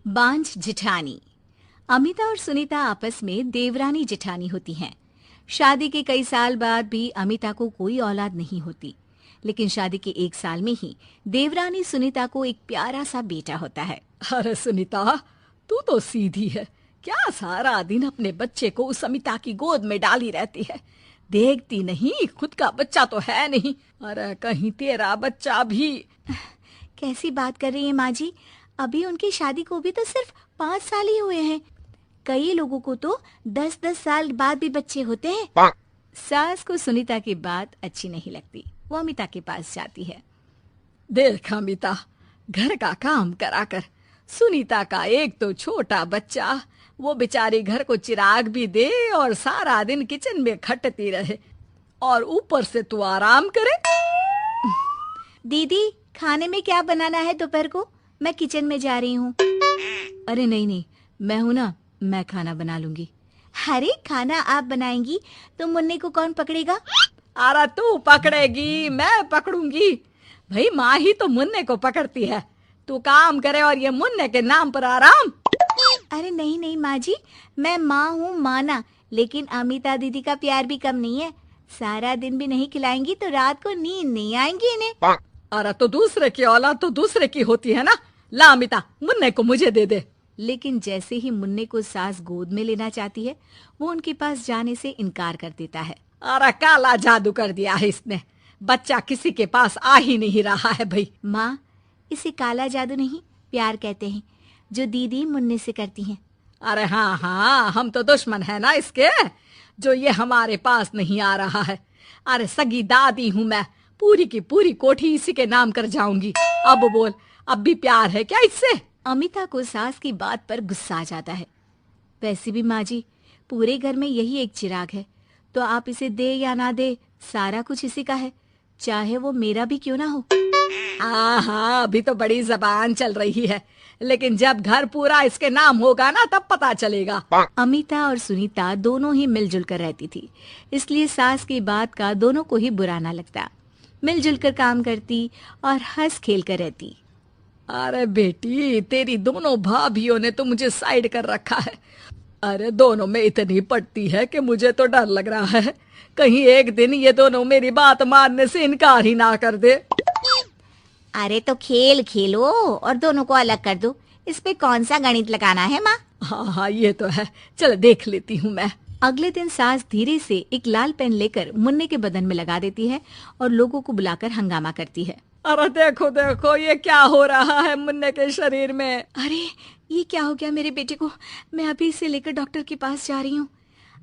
बांझ जिठानी। अमिता और सुनीता आपस में देवरानी जिठानी होती हैं। शादी के कई साल बाद भी अमिता को कोई औलाद नहीं होती, लेकिन शादी के 1 साल में ही देवरानी सुनीता को एक प्यारा सा बेटा होता है। अरे सुनीता, तू तो सीधी है। क्या सारा दिन अपने बच्चे को उस अमिता की गोद में डाली रहती है। देखती नहीं, खुद का बच्चा तो है नहीं। अरे कहीं तेरा बच्चा भी। कैसी बात कर रही है माँ जी? अभी उनकी शादी को भी तो सिर्फ 5 साल ही हुए हैं। कई लोगों को तो 10-10 साल बाद भी बच्चे होते हैं। सास को सुनीता की बात अच्छी नहीं लगती। वो अमिता के पास जाती है। देख अमिता, घर का काम कराकर सुनीता का एक तो छोटा बच्चा, वो बेचारी घर को चिराग भी दे और सारा दिन किचन में खटती रहे, और ऊपर से तू आराम करे। दीदी, खाने में क्या बनाना है दोपहर को? मैं किचन में जा रही हूँ। अरे नहीं नहीं, मैं हूँ ना, मैं खाना बना लूंगी। अरे खाना आप बनाएंगी तो मुन्ने को कौन पकड़ेगा? अरे तू पकड़ेगी, मैं पकड़ूंगी। भाई माँ ही तो मुन्ने को पकड़ती है। तू काम करे और ये मुन्ने के नाम पर आराम। अरे नहीं नहीं माँ जी, मैं माँ हूँ माना, लेकिन अमिता दीदी का प्यार भी कम नहीं है। सारा दिन भी नहीं खिलाएंगी तो रात को नींद नहीं आएंगी इन्हें। अरे तो दूसरे की औलाद तो दूसरे की होती है ना। ला अमिता, मुन्ने को मुझे दे दे। लेकिन जैसे ही मुन्ने को सास गोद में लेना चाहती है, वो उनके पास जाने से इनकार कर देता है। अरे काला जादू कर दिया है इसने। बच्चा किसी के पास आ ही नहीं रहा है भाई। माँ, इसे काला जादू नहीं, प्यार कहते हैं, जो दीदी मुन्ने से करती हैं। अरे हाँ हाँ, हम तो दुश्मन है ना इसके, जो ये हमारे पास नहीं आ रहा है। अरे सगी दादी हूँ मैं, पूरी की पूरी कोठी इसी के नाम कर जाऊंगी। अब बोल, अब भी प्यार है क्या इससे? अमिता को सास की बात पर गुस्सा आ जाता है। वैसे भी माँ जी, पूरे घर में यही एक चिराग है, तो आप इसे दे या ना दे, सारा कुछ इसी का है, चाहे वो मेरा भी क्यों ना हो। हाँ, अभी तो बड़ी जबान चल रही है, लेकिन जब घर पूरा इसके नाम होगा ना, तब पता चलेगा। अमिता और सुनीता दोनों ही मिलजुल कर रहती थी, इसलिए सास की बात का दोनों को ही बुरा ना लगता। मिलजुल कर काम करती और हंस खेल कर रहती। अरे बेटी, तेरी दोनों भाभियों ने तो मुझे साइड कर रखा है। अरे दोनों में इतनी पड़ती है कि मुझे तो डर लग रहा है, कहीं एक दिन ये दोनों मेरी बात मानने से इनकार ही ना कर दे। अरे तो खेल खेलो और दोनों को अलग कर दो, इस पे कौन सा गणित लगाना है माँ? हाँ हाँ, ये तो है, चल देख लेती हूँ मैं। अगले दिन सास धीरे से एक लाल पेन लेकर मुन्ने के बदन में लगा देती है और लोगों को बुलाकर हंगामा करती है। अरे देखो देखो, ये क्या हो रहा है मुन्ने के शरीर में। अरे ये क्या हो गया मेरे बेटे को? मैं अभी इसे लेकर डॉक्टर के पास जा रही हूँ।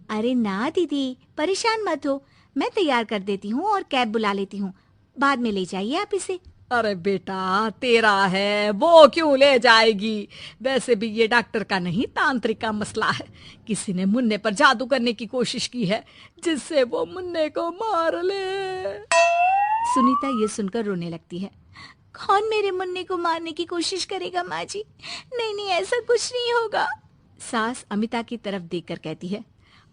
अरे ना दीदी, परेशान मत हो, मैं तैयार कर देती हूँ और कैब बुला लेती हूँ, बाद में ले जाइए आप इसे। अरे बेटा, तेरा है, वो क्यों ले जाएगी? वैसे भी ये डॉक्टर का नहीं, तांत्रिक का मसला है। किसी ने मुन्ने पर जादू करने की कोशिश की है, जिससे वो मुन्ने को मार ले। सुनीता ये सुनकर रोने लगती है। कौन मेरे मुन्ने को मारने की कोशिश करेगा माँ जी? नहीं नहीं, ऐसा कुछ नहीं होगा। सास अमिता की तरफ देखकर कहती है।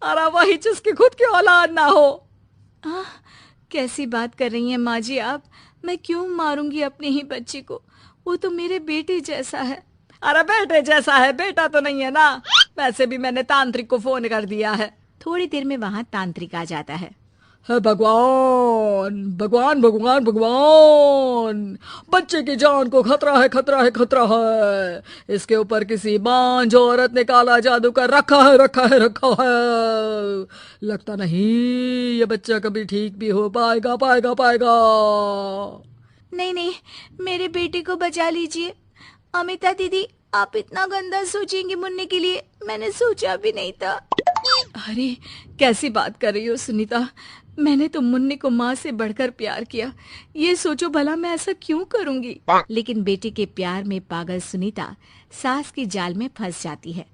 अरे वही जिसकी खुद की औलाद ना हो। कैसी बात कर रही हैं माँ जी आप? मैं क्यों मारूंगी अपने ही बच्चे को? वो तो मेरे बेटे जैसा है। अरे बेटे जैसा है, बेटा तो नहीं है ना। वैसे भी मैंने तांत्रिक को फोन कर दिया है। थोड़ी देर में वहाँ तांत्रिक आ जाता है। भगवान भगवान भगवान भगवान, बच्चे की जान को खतरा है, खतरा है, खतरा है। इसके ऊपर किसी बांझ औरत ने काला जादू कर रखा है, रखा है, रखा है। लगता नहीं ये बच्चा कभी ठीक भी हो पाएगा, पाएगा, पाएगा। नहीं नहीं, मेरे बेटे को बचा लीजिए। अमिता दीदी, आप इतना गंदा सोचेंगे मुन्ने के लिए, मैंने सोचा भी नहीं था। अरे कैसी बात कर रही हो सुनीता? मैंने तो मुन्ने को माँ से बढ़कर प्यार किया, ये सोचो भला मैं ऐसा क्यों करूंगी? लेकिन बेटे के प्यार में पागल सुनीता सास के जाल में फंस जाती है।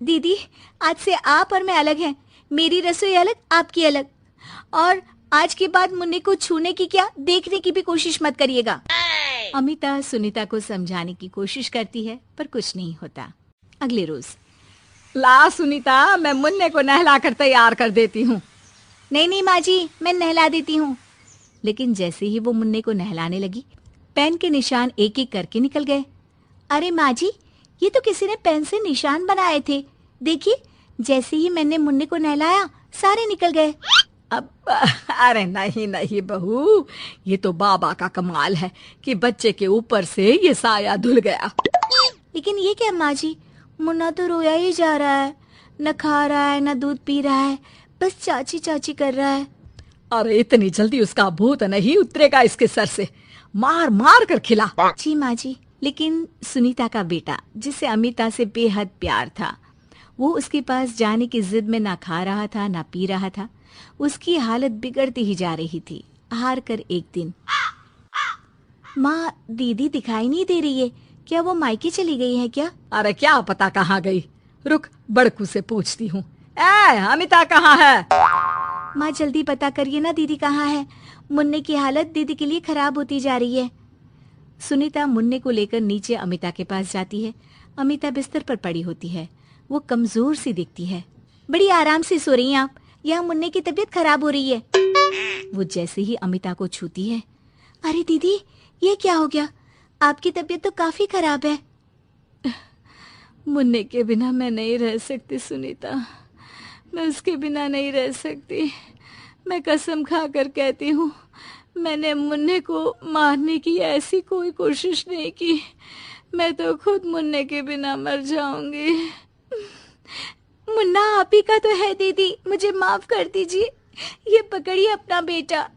दीदी, आज से आप और मैं अलग हैं, मेरी रसोई अलग, आपकी अलग, और आज के बाद मुन्ने को छूने की क्या, देखने की भी कोशिश मत करिएगा। अमिता सुनीता को समझाने की कोशिश करती है, पर कुछ नहीं होता। अगले रोज। ला सुनीता, मैं मुन्ने को नहला कर तैयार कर देती हूँ। नहीं नहीं माँ जी, मैं नहला देती हूँ। लेकिन जैसे ही वो मुन्ने को नहलाने लगी, पेन के निशान एक एक करके निकल गए। अरे माँ जी, ये तो किसी ने पेन से निशान बनाए थे। देखिए, जैसे ही मैंने मुन्ने को नहलाया सारे निकल गए। अब अरे नहीं नहीं बहू, ये तो बाबा का कमाल है कि बच्चे के ऊपर से ये साया धुल गया। लेकिन ये क्या माँ जी, मुन्ना तो रोया ही जा रहा है, न खा रहा है न दूध पी रहा है, बस चाची चाची कर रहा है। अरे इतनी जल्दी उसका भूत नहीं उतरेगा इसके सर से, मार मार कर खिला। जी माँ जी। लेकिन सुनीता का बेटा, जिसे अमिता से बेहद प्यार था, वो उसके पास जाने की जिद में ना खा रहा था ना पी रहा था। उसकी हालत बिगड़ती ही जा रही थी। हार कर एक दिन, माँ दीदी दिखाई नहीं दे रही है, क्या वो मायके चली गई है क्या? अरे क्या पता कहाँ गई, रुक बड़कू से पूछती हूँ। अमिता कहाँ है? माँ जल्दी पता करिए ना, दीदी कहाँ है? मुन्ने की हालत दीदी के लिए खराब होती जा रही है। सुनीता मुन्ने को लेकर नीचे अमिता के पास जाती है। अमिता बिस्तर पर पड़ी होती है। वो कमजोर सी दिखती है। बड़ी आराम से सो रही हैं आप, यहाँ मुन्ने की तबीयत खराब हो रही है। वो जैसे ही अमिता को छूती है, अरे दीदी ये क्या हो गया? आपकी तबीयत तो काफी खराब है। मुन्ने के बिना मैं नहीं रह सकती सुनीता, मैं उसके बिना नहीं रह सकती। मैं कसम खा कर कहती हूँ, मैंने मुन्ने को मारने की ऐसी कोई कोशिश नहीं की। मैं तो खुद मुन्ने के बिना मर जाऊंगी। मुन्ना आप ही का तो है दीदी, मुझे माफ कर दीजिए। ये पकड़िए अपना बेटा,